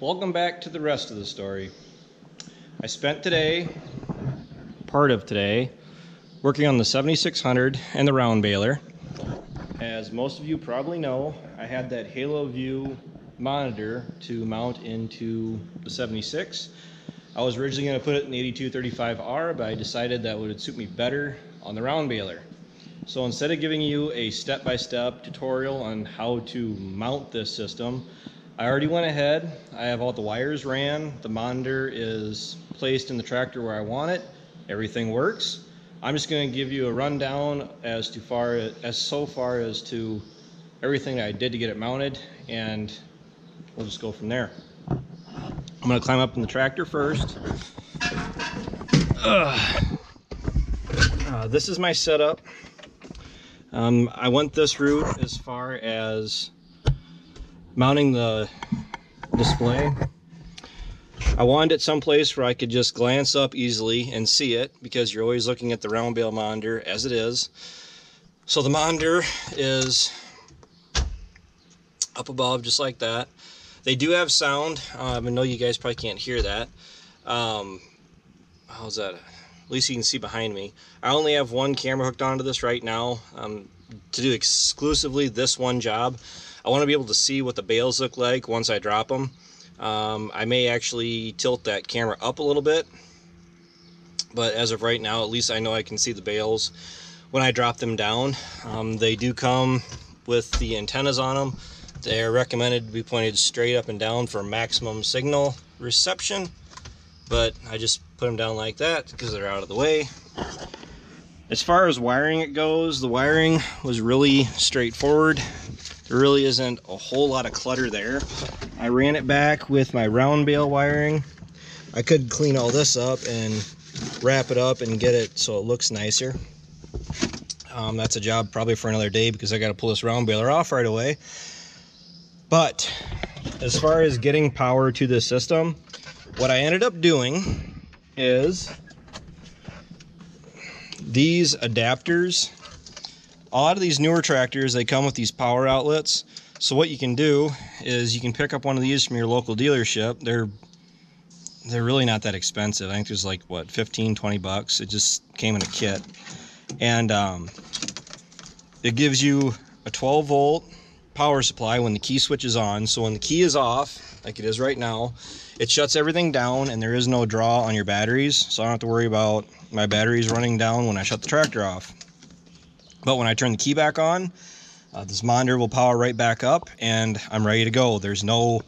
Welcome back to the rest of the story. I spent part of today, working on the 7600 and the round baler. As most of you probably know, I had that Haloview monitor to mount into the 76. I was originally going to put it in the 8235R, but I decided that would suit me better on the round baler. So instead of giving you a step-by-step tutorial on how to mount this system, I already went ahead. I have all the wires ran. The monitor is placed in the tractor where I want it. Everything works. I'm just going to give you a rundown as far as to everything that I did to get it mounted, and we'll just go from there. I'm going to climb up in the tractor first. This is my setup. I went this route as far as mounting the display. I wanted it someplace where I could just glance up easily and see it, because you're always looking at the round bale monitor as it is. So the monitor is up above just like that. They do have sound. I know you guys probably can't hear that. How's that? At least you can see behind me. I only have one camera hooked onto this right now to do exclusively this one job. I want to be able to see what the bales look like once I drop them. I may actually tilt that camera up a little bit, but as of right now, at least I know I can see the bales when I drop them down. They do come with the antennas on them. They are recommended to be pointed straight up and down for maximum signal reception, but I just put them down like that because they're out of the way. As far as wiring it goes, the wiring was really straightforward. There really isn't a whole lot of clutter there. I ran it back with my round bale wiring. I could clean all this up and wrap it up and get it so it looks nicer. That's a job probably for another day, because I got to pull this round baler off right away. But as far as getting power to this system, what I ended up doing is these adapters. A lot of these newer tractors, they come with these power outlets. So what you can do is you can pick up one of these from your local dealership. They're really not that expensive. I think there's like, what, 15, 20 bucks. It just came in a kit. And it gives you a 12 volt power supply when the key switch is on. So when the key is off, like it is right now, it shuts everything down and there is no draw on your batteries. So I don't have to worry about my batteries running down when I shut the tractor off. But when I turn the key back on, this monitor will power right back up and I'm ready to go. There's no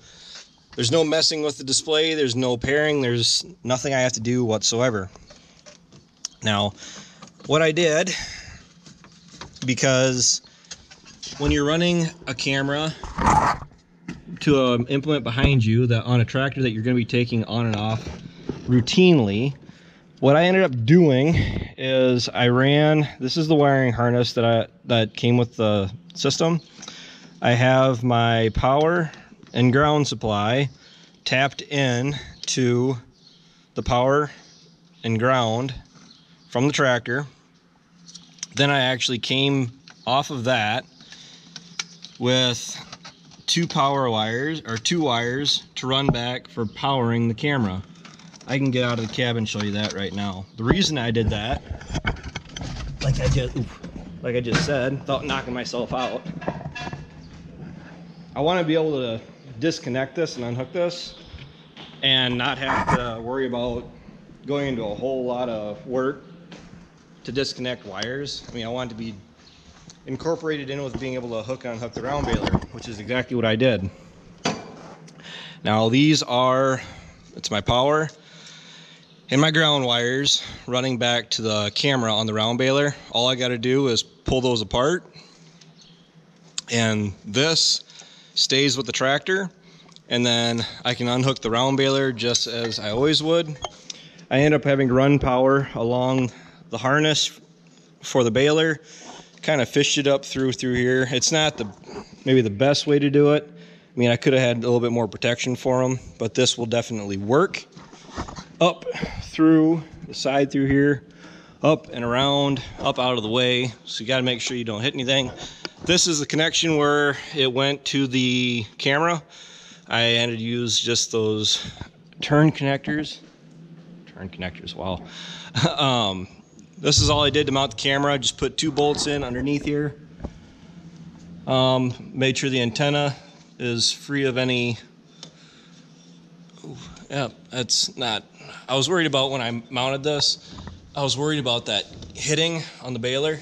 messing with the display. There's no pairing. There's nothing I have to do whatsoever. Now, what I did, because when you're running a camera to an implement behind you that on a tractor that you're going to be taking on and off routinely, what I ended up doing is I ran, this is the wiring harness that came with the system. I have my power and ground supply tapped in to the power and ground from the tractor. Then I actually came off of that with two wires to run back for powering the camera. I can get out of the cab and show you that right now. The reason I did that, like I just said, without knocking myself out, I want to be able to disconnect this and unhook this and not have to worry about going into a whole lot of work to disconnect wires. I mean, I want it to be incorporated in with being able to hook and unhook the round baler, which is exactly what I did. Now it's my power and my ground wires running back to the camera on the round baler. All I got to do is pull those apart, and this stays with the tractor, and then I can unhook the round baler just as I always would. I end up having to run power along the harness for the baler, kind of fished it up through here. It's not maybe the best way to do it. I mean, I could have had a little bit more protection for them, but this will definitely work. Up through the side through here, up and around, up out of the way. So you got to make sure you don't hit anything. This is the connection where it went to the camera. I had to use just those turn connectors. Wow. This is all I did to mount the camera. Just put 2 bolts in underneath here. Made sure the antenna is free of any. Yeah, that's not. I was worried about when I mounted this. I was worried about that hitting on the baler,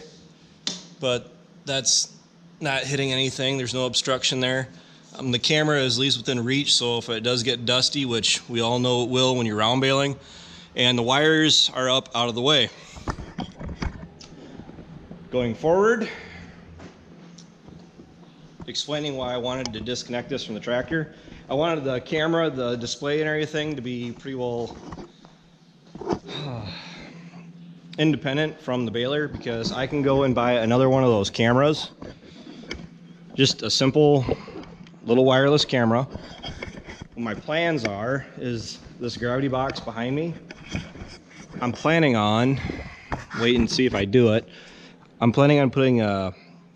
but that's not hitting anything. There's no obstruction there. The camera is at least within reach, so if it does get dusty, which we all know it will when you're round baling, and the wires are up out of the way. Going forward, explaining why I wanted to disconnect this from the tractor. I wanted the camera, the display and everything to be pretty well independent from the baler, because I can go and buy another one of those cameras. Just a simple little wireless camera. What my plans are is this gravity box behind me. I'm planning on, wait and see if I do it. I'm planning on putting a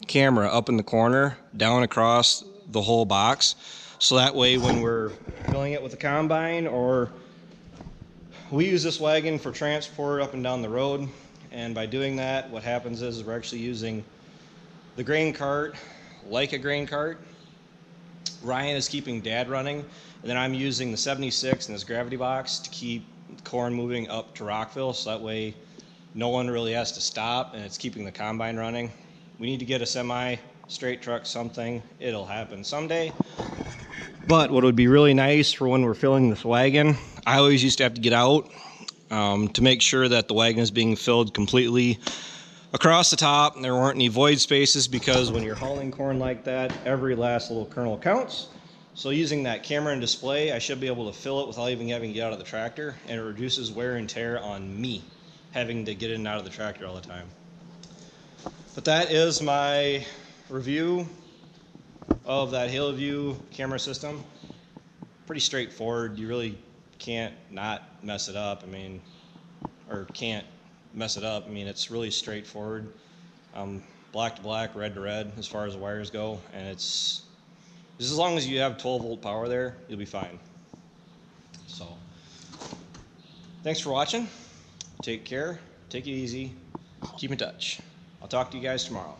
camera up in the corner, down across the whole box. So that way when we're filling it with a combine, or we use this wagon for transport up and down the road. And by doing that, what happens is we're actually using the grain cart like a grain cart. Ryan is keeping Dad running, and then I'm using the 76 and this gravity box to keep corn moving up to Rockville, so that way no one really has to stop, and it's keeping the combine running. We need to get a semi, straight truck, something. It'll happen someday. But what would be really nice for when we're filling this wagon, I always used to have to get out to make sure that the wagon is being filled completely across the top and there weren't any void spaces, because when you're hauling corn like that, every last little kernel counts. So using that camera and display, I should be able to fill it without even having to get out of the tractor, and it reduces wear and tear on me having to get in and out of the tractor all the time. But that is my review of that Haloview camera system. Pretty straightforward. You really can't not mess it up. I mean, or can't mess it up. I mean, it's really straightforward. Black to black, red to red as far as the wires go, and it's just as long as you have 12-volt power there, you'll be fine. So, thanks for watching. Take care. Take it easy. Keep in touch. I'll talk to you guys tomorrow.